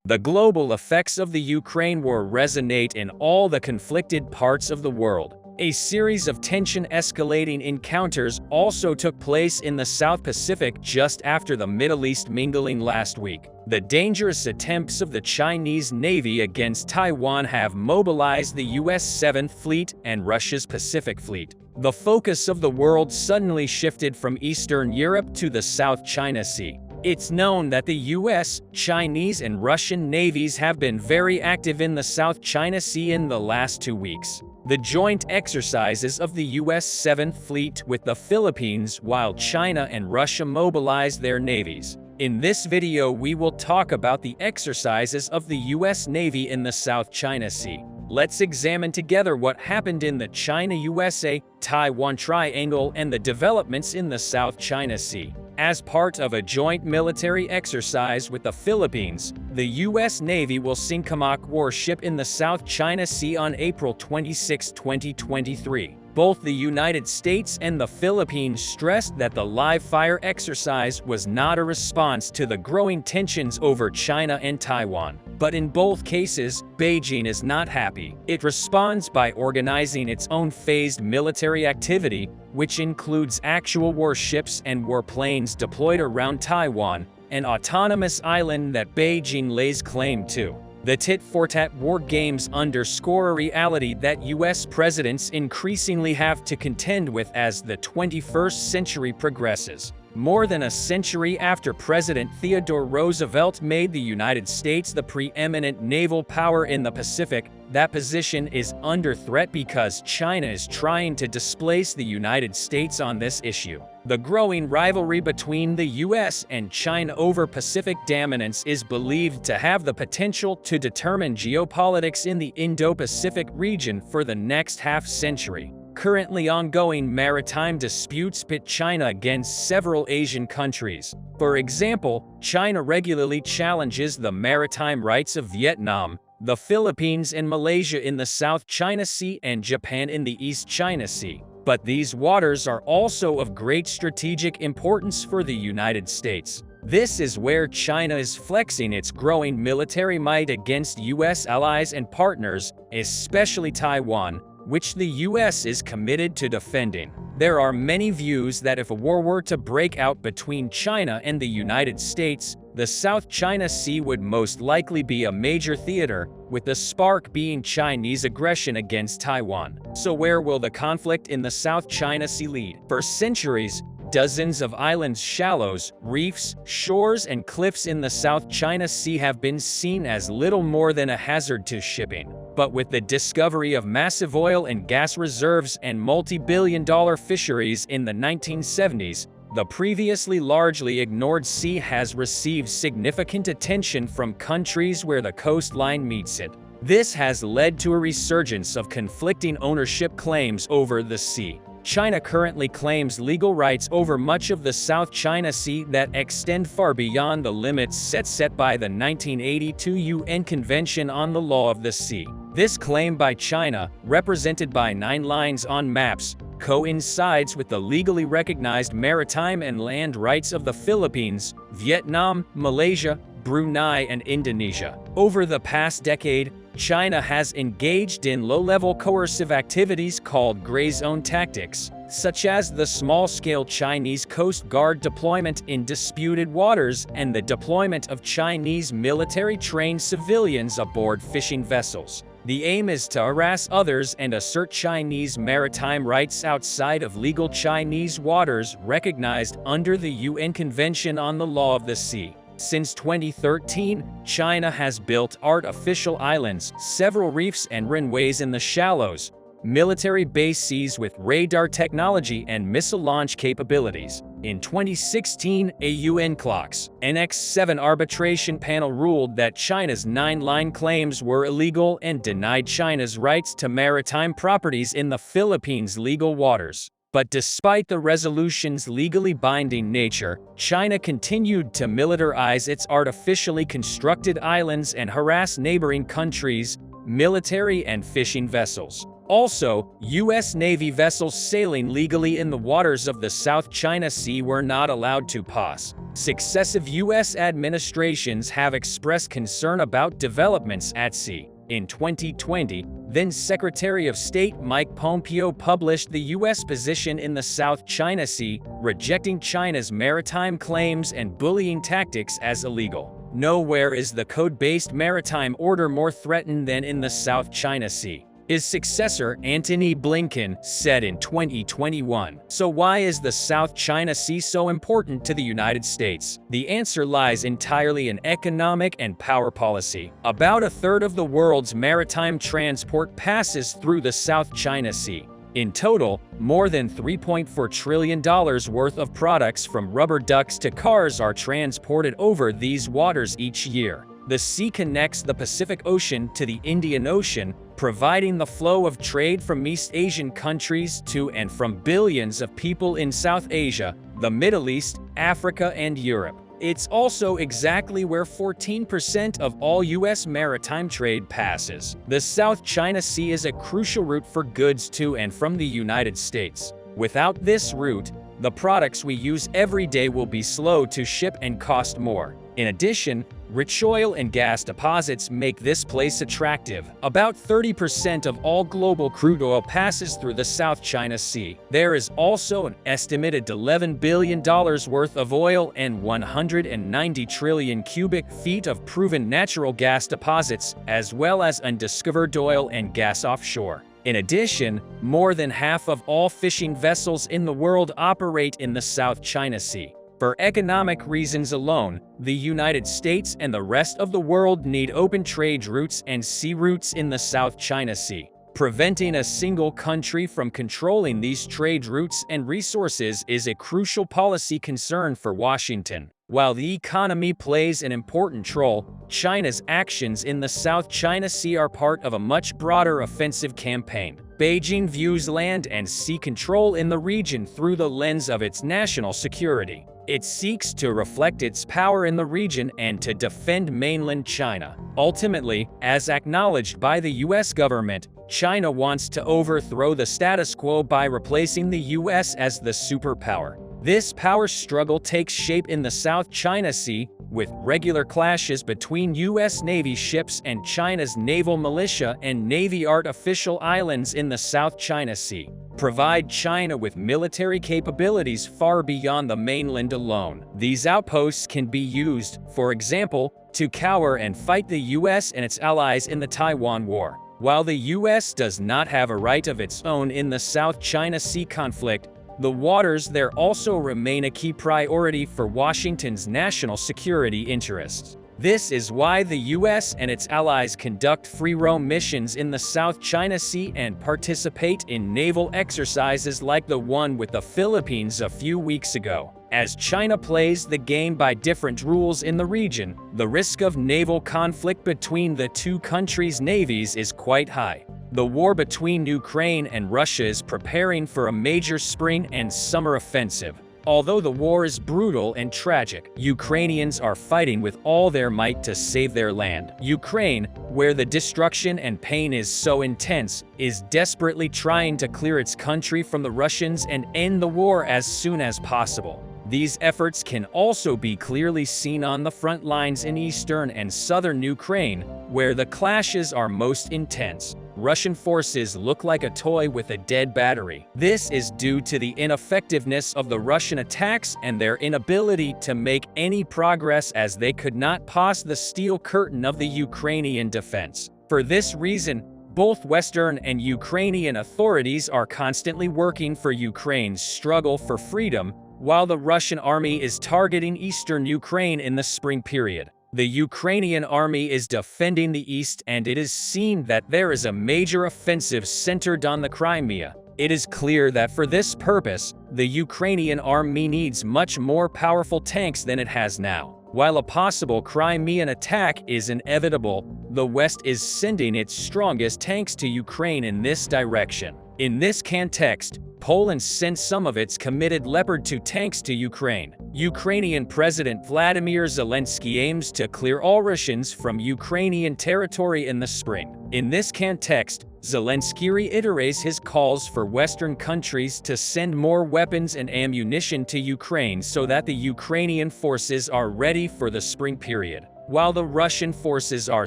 The global effects of the Ukraine war resonate in all the conflicted parts of the world. A series of tension-escalating encounters also took place in the South Pacific just after the Middle East mingling last week. The dangerous attempts of the Chinese Navy against Taiwan have mobilized the U.S. 7th Fleet and Russia's Pacific Fleet. The focus of the world suddenly shifted from Eastern Europe to the South China Sea. It's known that the U.S., Chinese, and Russian navies have been very active in the South China Sea in the last 2 weeks. The joint exercises of the U.S. 7th Fleet with the Philippines while China and Russia mobilized their navies. In this video we will talk about the exercises of the U.S. Navy in the South China Sea. Let's examine together what happened in the China-USA-Taiwan Triangle and the developments in the South China Sea. As part of a joint military exercise with the Philippines, the U.S. Navy will sink Kamok warship in the South China Sea on April 26, 2023. Both the United States and the Philippines stressed that the live-fire exercise was not a response to the growing tensions over China and Taiwan. But in both cases, Beijing is not happy. It responds by organizing its own phased military activity, which includes actual warships and warplanes deployed around Taiwan, an autonomous island that Beijing lays claim to. The tit-for-tat war games underscore a reality that U.S. presidents increasingly have to contend with as the 21st century progresses. More than a century after President Theodore Roosevelt made the United States the preeminent naval power in the Pacific, that position is under threat because China is trying to displace the United States on this issue. The growing rivalry between the U.S. and China over Pacific dominance is believed to have the potential to determine geopolitics in the Indo-Pacific region for the next half-century. Currently ongoing maritime disputes pit China against several Asian countries. For example, China regularly challenges the maritime rights of Vietnam, the Philippines and Malaysia in the South China Sea and Japan in the East China Sea. But these waters are also of great strategic importance for the United States. This is where China is flexing its growing military might against U.S. allies and partners, especially Taiwan, which the U.S. is committed to defending. There are many views that if a war were to break out between China and the United States, the South China Sea would most likely be a major theater, with the spark being Chinese aggression against Taiwan. So where will the conflict in the South China Sea lead? For centuries, dozens of islands, shallows, reefs, shores, and cliffs in the South China Sea have been seen as little more than a hazard to shipping. But with the discovery of massive oil and gas reserves and multi-billion-dollar fisheries in the 1970s, the previously largely ignored sea has received significant attention from countries where the coastline meets it. This has led to a resurgence of conflicting ownership claims over the sea. China currently claims legal rights over much of the South China Sea that extend far beyond the limits set by the 1982 UN Convention on the Law of the Sea. This claim by China, represented by 9 lines on maps, coincides with the legally recognized maritime and land rights of the Philippines, Vietnam, Malaysia, Brunei, and Indonesia. Over the past decade, China has engaged in low-level coercive activities called gray zone tactics, such as the small-scale Chinese Coast Guard deployment in disputed waters and the deployment of Chinese military-trained civilians aboard fishing vessels. The aim is to harass others and assert Chinese maritime rights outside of legal Chinese waters recognized under the UN Convention on the Law of the Sea. Since 2013, China has built artificial islands, several reefs and runways in the shallows, military bases with radar technology and missile launch capabilities. In 2016, a UN CLOCS Annex 7 arbitration panel ruled that China's 9-line claims were illegal and denied China's rights to maritime properties in the Philippines' legal waters. But despite the resolution's legally binding nature, China continued to militarize its artificially constructed islands and harass neighboring countries, military and fishing vessels. Also, U.S. Navy vessels sailing legally in the waters of the South China Sea were not allowed to pass. Successive U.S. administrations have expressed concern about developments at sea. In 2020, then Secretary of State Mike Pompeo published the U.S. position in the South China Sea, rejecting China's maritime claims and bullying tactics as illegal. Nowhere is the code-based maritime order more threatened than in the South China Sea, his successor, Antony Blinken, said in 2021. So why is the South China Sea so important to the United States? The answer lies entirely in economic and power policy. About a third of the world's maritime transport passes through the South China Sea. In total, more than $3.4 trillion worth of products from rubber ducks to cars are transported over these waters each year. The sea connects the Pacific Ocean to the Indian Ocean, providing the flow of trade from East Asian countries to and from billions of people in South Asia, the Middle East, Africa, and Europe. It's also exactly where 14% of all U.S. maritime trade passes. The South China Sea is a crucial route for goods to and from the United States. Without this route, the products we use every day will be slow to ship and cost more. In addition, rich oil and gas deposits make this place attractive. About 30% of all global crude oil passes through the South China Sea. There is also an estimated $11 billion worth of oil and 190 trillion cubic feet of proven natural gas deposits, as well as undiscovered oil and gas offshore. In addition, more than half of all fishing vessels in the world operate in the South China Sea. For economic reasons alone, the United States and the rest of the world need open trade routes and sea routes in the South China Sea. Preventing a single country from controlling these trade routes and resources is a crucial policy concern for Washington. While the economy plays an important role, China's actions in the South China Sea are part of a much broader offensive campaign. Beijing views land and sea control in the region through the lens of its national security. It seeks to reflect its power in the region and to defend mainland China. Ultimately, as acknowledged by the U.S. government, China wants to overthrow the status quo by replacing the U.S. as the superpower. This power struggle takes shape in the South China Sea, with regular clashes between U.S. Navy ships and China's naval militia and Navy artificial islands in the South China Sea provide China with military capabilities far beyond the mainland alone. These outposts can be used, for example, to cower and fight the U.S. and its allies in the Taiwan War. While the U.S. does not have a right of its own in the South China Sea conflict, the waters there also remain a key priority for Washington's national security interests. This is why the U.S. and its allies conduct free-roam missions in the South China Sea and participate in naval exercises like the one with the Philippines a few weeks ago. As China plays the game by different rules in the region, the risk of naval conflict between the two countries' navies is quite high. The war between Ukraine and Russia is preparing for a major spring and summer offensive. Although the war is brutal and tragic, Ukrainians are fighting with all their might to save their land. Ukraine, where the destruction and pain is so intense, is desperately trying to clear its country from the Russians and end the war as soon as possible. These efforts can also be clearly seen on the front lines in eastern and southern Ukraine, where the clashes are most intense. Russian forces look like a toy with a dead battery. This is due to the ineffectiveness of the Russian attacks and their inability to make any progress, as they could not pass the steel curtain of the Ukrainian defense. For this reason, both Western and Ukrainian authorities are constantly working for Ukraine's struggle for freedom, while the Russian army is targeting eastern Ukraine in the spring period. The Ukrainian army is defending the east, and it is seen that there is a major offensive centered on the Crimea. It is clear that for this purpose, the Ukrainian army needs much more powerful tanks than it has now. While a possible Crimean attack is inevitable, the West is sending its strongest tanks to Ukraine in this direction. In this context, Poland sent some of its committed Leopard 2 tanks to Ukraine. Ukrainian President Vladimir Zelensky aims to clear all Russians from Ukrainian territory in the spring. In this context, Zelensky reiterates his calls for Western countries to send more weapons and ammunition to Ukraine so that the Ukrainian forces are ready for the spring period. While the Russian forces are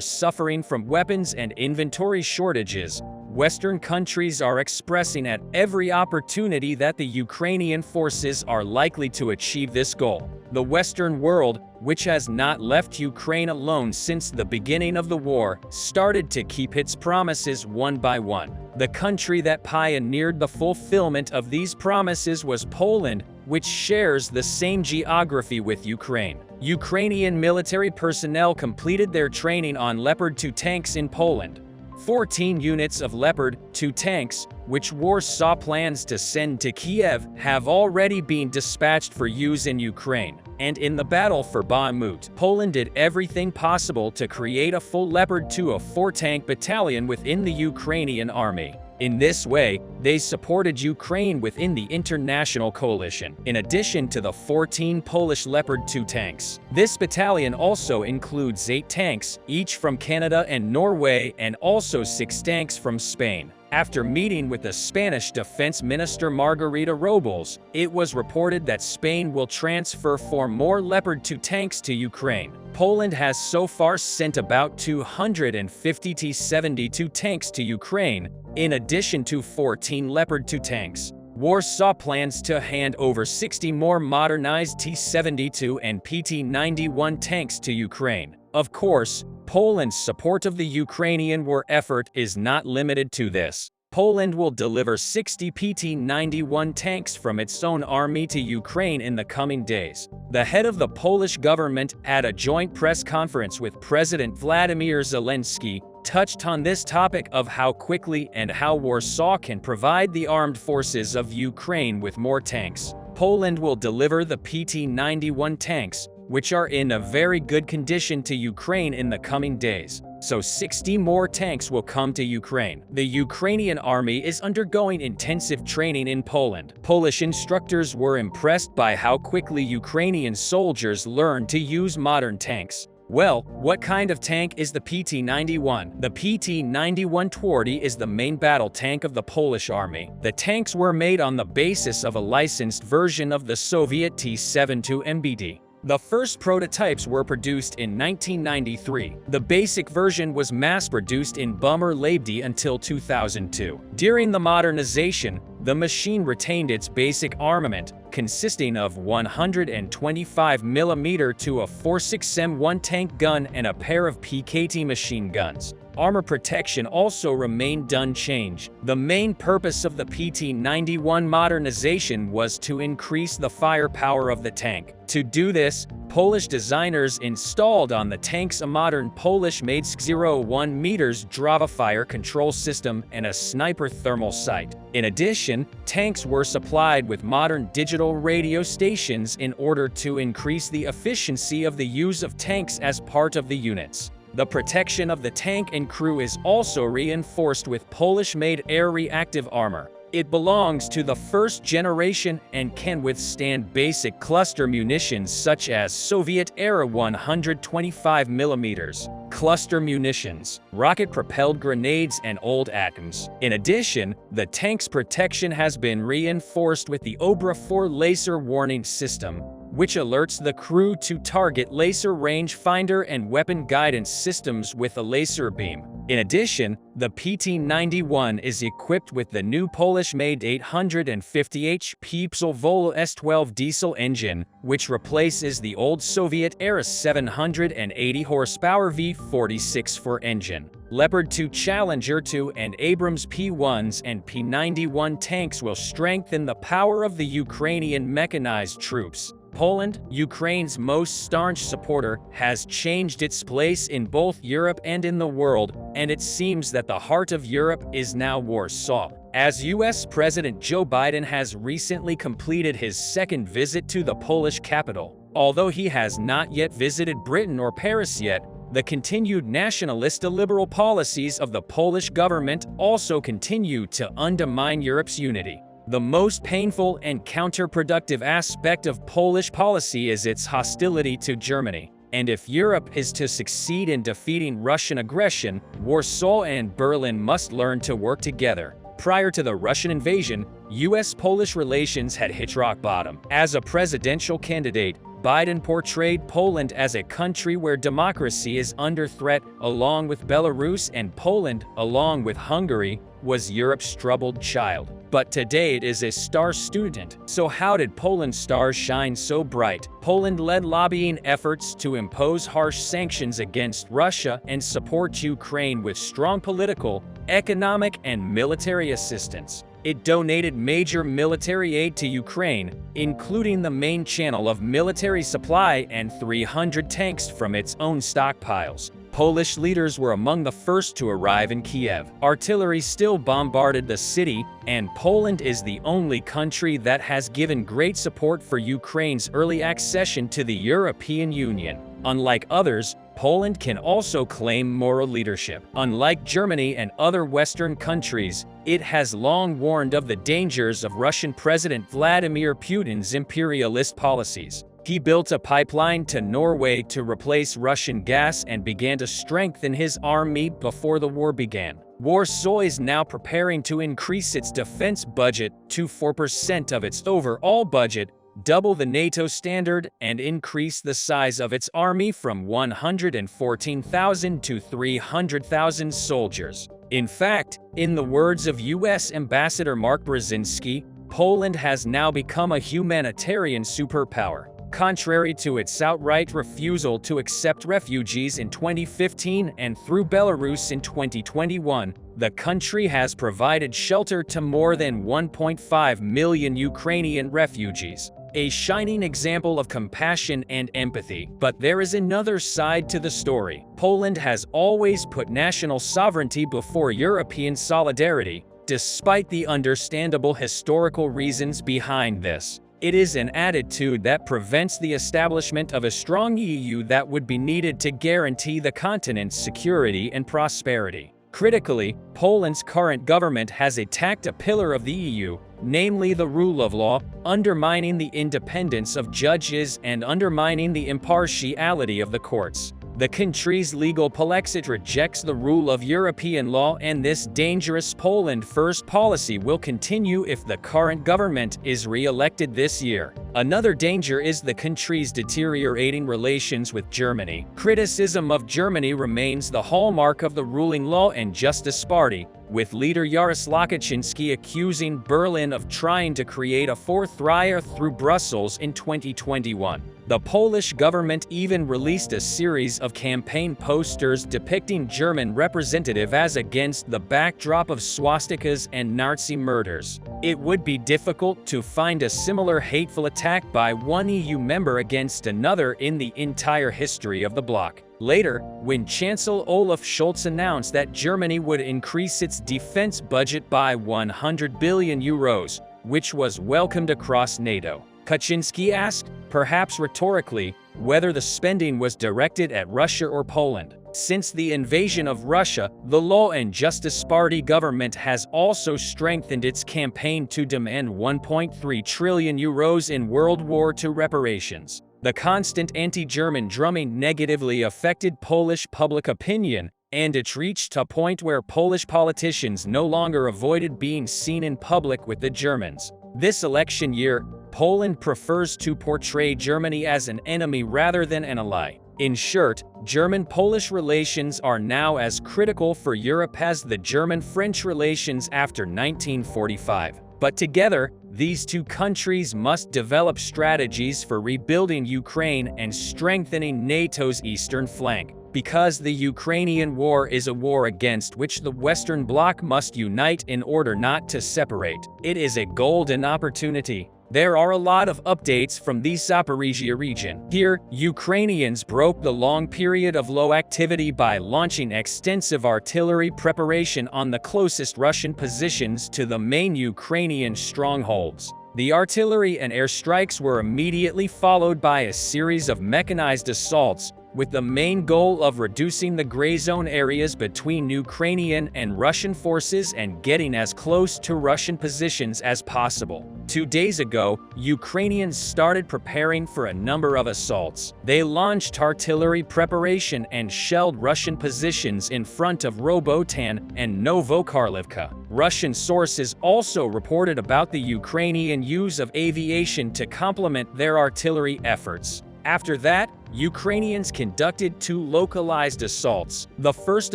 suffering from weapons and inventory shortages, Western countries are expressing at every opportunity that the Ukrainian forces are likely to achieve this goal. The Western world, which has not left Ukraine alone since the beginning of the war, started to keep its promises one by one. The country that pioneered the fulfillment of these promises was Poland, which shares the same geography with Ukraine. Ukrainian military personnel completed their training on Leopard 2 tanks in Poland. 14 units of Leopard 2 tanks, which Warsaw plans to send to Kiev, have already been dispatched for use in Ukraine. And in the battle for Bakhmut, Poland did everything possible to create a full Leopard 2 4-tank battalion within the Ukrainian army. In this way, they supported Ukraine within the international coalition, in addition to the 14 Polish Leopard 2 tanks. This battalion also includes 8 tanks, each from Canada and Norway, and also 6 tanks from Spain. After meeting with the Spanish Defense Minister Margarita Robles, it was reported that Spain will transfer 4 more Leopard 2 tanks to Ukraine. Poland has so far sent about 250 T-72 tanks to Ukraine, in addition to 14 Leopard 2 tanks. Warsaw plans to hand over 60 more modernized T-72 and PT-91 tanks to Ukraine. Of course, Poland's support of the Ukrainian war effort is not limited to this. Poland will deliver 60 PT-91 tanks from its own army to Ukraine in the coming days. The head of the Polish government, at a joint press conference with President Vladimir Zelensky, touched on this topic of how quickly and how Warsaw can provide the armed forces of Ukraine with more tanks. Poland will deliver the PT-91 tanks, which are in a very good condition, to Ukraine in the coming days. So 60 more tanks will come to Ukraine. The Ukrainian army is undergoing intensive training in Poland. Polish instructors were impressed by how quickly Ukrainian soldiers learned to use modern tanks. Well, what kind of tank is the PT-91? The PT-91 Twardy is the main battle tank of the Polish army. The tanks were made on the basis of a licensed version of the Soviet T-72 MBD. The first prototypes were produced in 1993. The basic version was mass-produced in Bummer Labdi until 2002. During the modernization, the machine retained its basic armament, consisting of 125mm to a 46M1 tank gun and a pair of PKT machine guns. Armor protection also remained unchanged. The main purpose of the PT-91 modernization was to increase the firepower of the tank. To do this, Polish designers installed on the tanks a modern Polish-made 01 meters Drava fire control system and a sniper thermal sight. In addition, tanks were supplied with modern digital radio stations in order to increase the efficiency of the use of tanks as part of the units. The protection of the tank and crew is also reinforced with Polish-made air-reactive armor. It belongs to the first generation and can withstand basic cluster munitions such as Soviet-era 125mm cluster munitions, rocket-propelled grenades, and old atoms. In addition, the tank's protection has been reinforced with the Obra 4 laser warning system, which alerts the crew to target laser rangefinder and weapon guidance systems with a laser beam. In addition, the PT-91 is equipped with the new Polish-made 850 HP Psol S12 diesel engine, which replaces the old Soviet-era 780 horsepower V46-4 engine. Leopard 2 Challenger 2 and Abrams P1s and P91 tanks will strengthen the power of the Ukrainian mechanized troops. Poland, Ukraine's most staunch supporter, has changed its place in both Europe and in the world, and it seems that the heart of Europe is now Warsaw. As US President Joe Biden has recently completed his second visit to the Polish capital. Although he has not yet visited Britain or Paris yet, The continued nationalist liberal policies of the Polish government also continue to undermine Europe's unity. The most painful and counterproductive aspect of Polish policy is its hostility to Germany. And if Europe is to succeed in defeating Russian aggression, Warsaw and Berlin must learn to work together. Prior to the Russian invasion, US-Polish relations had hit rock bottom. As a presidential candidate, Biden portrayed Poland as a country where democracy is under threat, along with Belarus, and Poland, along with Hungary, was Europe's troubled child. But today it is a star student. So how did Poland's stars shine so bright? Poland led lobbying efforts to impose harsh sanctions against Russia and support Ukraine with strong political, economic, and military assistance. It donated major military aid to Ukraine, including the main channel of military supply and 300 tanks from its own stockpiles. Polish leaders were among the first to arrive in Kiev. Artillery still bombarded the city, and Poland is the only country that has given great support for Ukraine's early accession to the European Union. Unlike others, Poland can also claim moral leadership. Unlike Germany and other Western countries, it has long warned of the dangers of Russian President Vladimir Putin's imperialist policies. He built a pipeline to Norway to replace Russian gas and began to strengthen his army before the war began. Warsaw is now preparing to increase its defense budget to 4% of its overall budget, double the NATO standard, and increase the size of its army from 114,000 to 300,000 soldiers. In fact, in the words of U.S. Ambassador Mark Brzezinski, Poland has now become a humanitarian superpower. Contrary to its outright refusal to accept refugees in 2015 and through Belarus in 2021, the country has provided shelter to more than 1.5 million Ukrainian refugees. A shining example of compassion and empathy. But there is another side to the story. Poland has always put national sovereignty before European solidarity, despite the understandable historical reasons behind this. It is an attitude that prevents the establishment of a strong EU that would be needed to guarantee the continent's security and prosperity. Critically, Poland's current government has attacked a pillar of the EU, namely the rule of law, undermining the independence of judges and undermining the impartiality of the courts. The country's legal polexit rejects the rule of European law, and this dangerous Poland first policy will continue if the current government is re-elected this year. Another danger is the country's deteriorating relations with Germany. Criticism of Germany remains the hallmark of the ruling Law and Justice Party, with leader Jarosław Kaczynski accusing Berlin of trying to create a Fourth Reich through Brussels in 2021. The Polish government even released a series of campaign posters depicting German representatives as against the backdrop of swastikas and Nazi murders. It would be difficult to find a similar hateful attack by one EU member against another in the entire history of the bloc. Later, when Chancellor Olaf Scholz announced that Germany would increase its defense budget by 100 billion euros, which was welcomed across NATO, Kaczynski asked, perhaps rhetorically, whether the spending was directed at Russia or Poland. Since the invasion of Russia, the Law and Justice Party government has also strengthened its campaign to demand 1.3 trillion euros in World War II reparations. The constant anti-German drumming negatively affected Polish public opinion, and it reached a point where Polish politicians no longer avoided being seen in public with the Germans. This election year, Poland prefers to portray Germany as an enemy rather than an ally. In short, German-Polish relations are now as critical for Europe as the German-French relations after 1945. But together, these two countries must develop strategies for rebuilding Ukraine and strengthening NATO's eastern flank. Because the Ukrainian war is a war against which the Western Bloc must unite in order not to separate. It is a golden opportunity. There are a lot of updates from the Zaporizhia region. Here, Ukrainians broke the long period of low activity by launching extensive artillery preparation on the closest Russian positions to the main Ukrainian strongholds. The artillery and airstrikes were immediately followed by a series of mechanized assaults, with the main goal of reducing the gray zone areas between Ukrainian and Russian forces and getting as close to Russian positions as possible. 2 days ago, Ukrainians started preparing for a number of assaults. They launched artillery preparation and shelled Russian positions in front of Robotan and Novokarlivka. Russian sources also reported about the Ukrainian use of aviation to complement their artillery efforts. After that, Ukrainians conducted 2 localized assaults. The first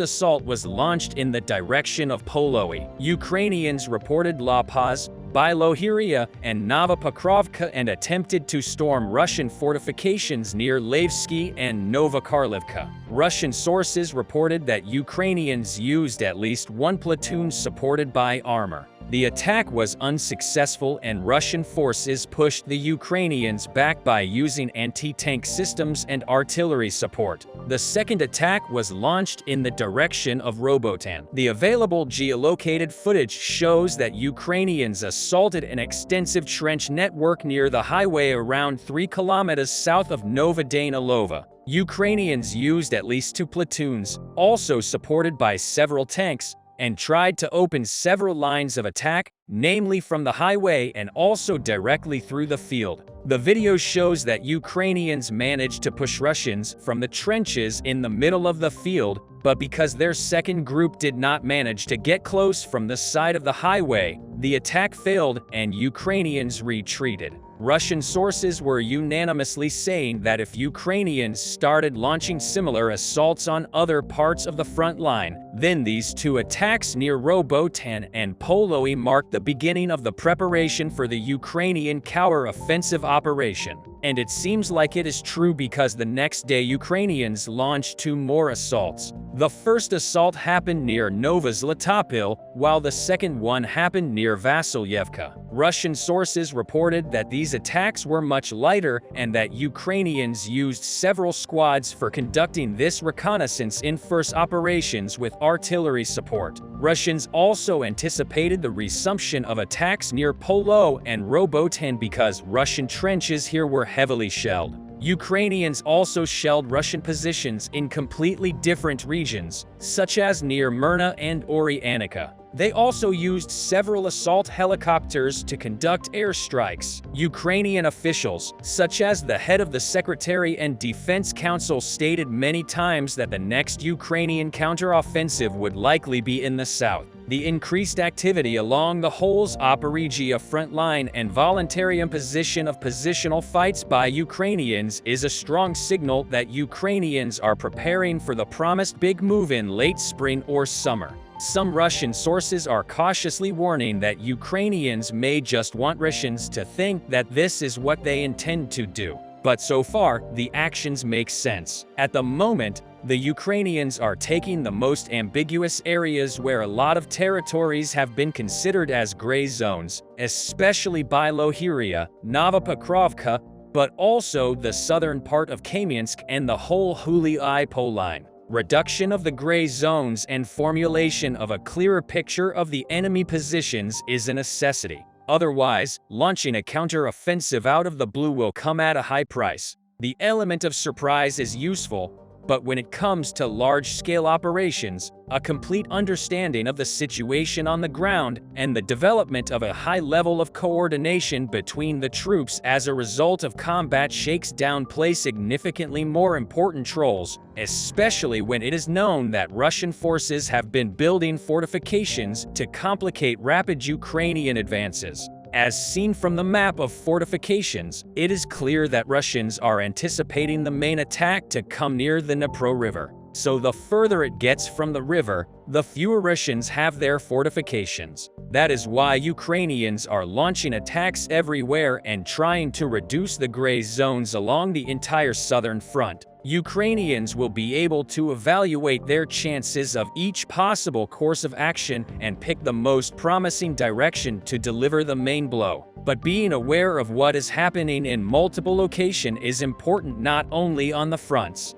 assault was launched in the direction of Poloy. Ukrainians reported La Paz, Bilohirya, and Novopokrovka and attempted to storm Russian fortifications near Levski and Novokarlivka. Russian sources reported that Ukrainians used at least 1 platoon supported by armor. The attack was unsuccessful and Russian forces pushed the Ukrainians back by using anti-tank systems and artillery support. The second attack was launched in the direction of Robotan. The available geolocated footage shows that Ukrainians assaulted an extensive trench network near the highway around 3 kilometers south of Novodane-Ilova. Ukrainians used at least 2 platoons, also supported by several tanks, and tried to open several lines of attack, namely from the highway and also directly through the field. The video shows that Ukrainians managed to push Russians from the trenches in the middle of the field, but because their second group did not manage to get close from the side of the highway, the attack failed and Ukrainians retreated. Russian sources were unanimously saying that if Ukrainians started launching similar assaults on other parts of the front line, then these 2 attacks near Robotan and Poloy marked the beginning of the preparation for the Ukrainian counter-offensive operation. And it seems like it is true because the next day Ukrainians launched 2 more assaults. The first assault happened near Novozlatopil, while the second one happened near Vasilyevka. Russian sources reported that these attacks were much lighter and that Ukrainians used several squads for conducting this reconnaissance in first operations with artillery support. Russians also anticipated the resumption of attacks near Polo and Robotan because Russian trenches here were heavily shelled. Ukrainians also shelled Russian positions in completely different regions, such as near Myrna and Oryanika. They also used several assault helicopters to conduct airstrikes. Ukrainian officials, such as the head of the Secretary and Defense Council, stated many times that the next Ukrainian counteroffensive would likely be in the south. The increased activity along the whole Zaporizhzhia front line and voluntary imposition of positional fights by Ukrainians is a strong signal that Ukrainians are preparing for the promised big move in late spring or summer. Some Russian sources are cautiously warning that Ukrainians may just want Russians to think that this is what they intend to do. But so far, the actions make sense. At the moment, the Ukrainians are taking the most ambiguous areas where a lot of territories have been considered as gray zones, especially Bilohirya, Novopokrovka, but also the southern part of Kamiansk and the whole Huly-Ipo line. Reduction of the gray zones and formulation of a clearer picture of the enemy positions is a necessity. Otherwise, launching a counter-offensive out of the blue will come at a high price. The element of surprise is useful, but when it comes to large-scale operations, a complete understanding of the situation on the ground and the development of a high level of coordination between the troops as a result of combat shakedown play significantly more important roles, especially when it is known that Russian forces have been building fortifications to complicate rapid Ukrainian advances. As seen from the map of fortifications, it is clear that Russians are anticipating the main attack to come near the Dnipro River. So the further it gets from the river, the fewer Russians have their fortifications. That is why Ukrainians are launching attacks everywhere and trying to reduce the gray zones along the entire southern front. Ukrainians will be able to evaluate their chances of each possible course of action and pick the most promising direction to deliver the main blow. But being aware of what is happening in multiple locations is important not only on the fronts,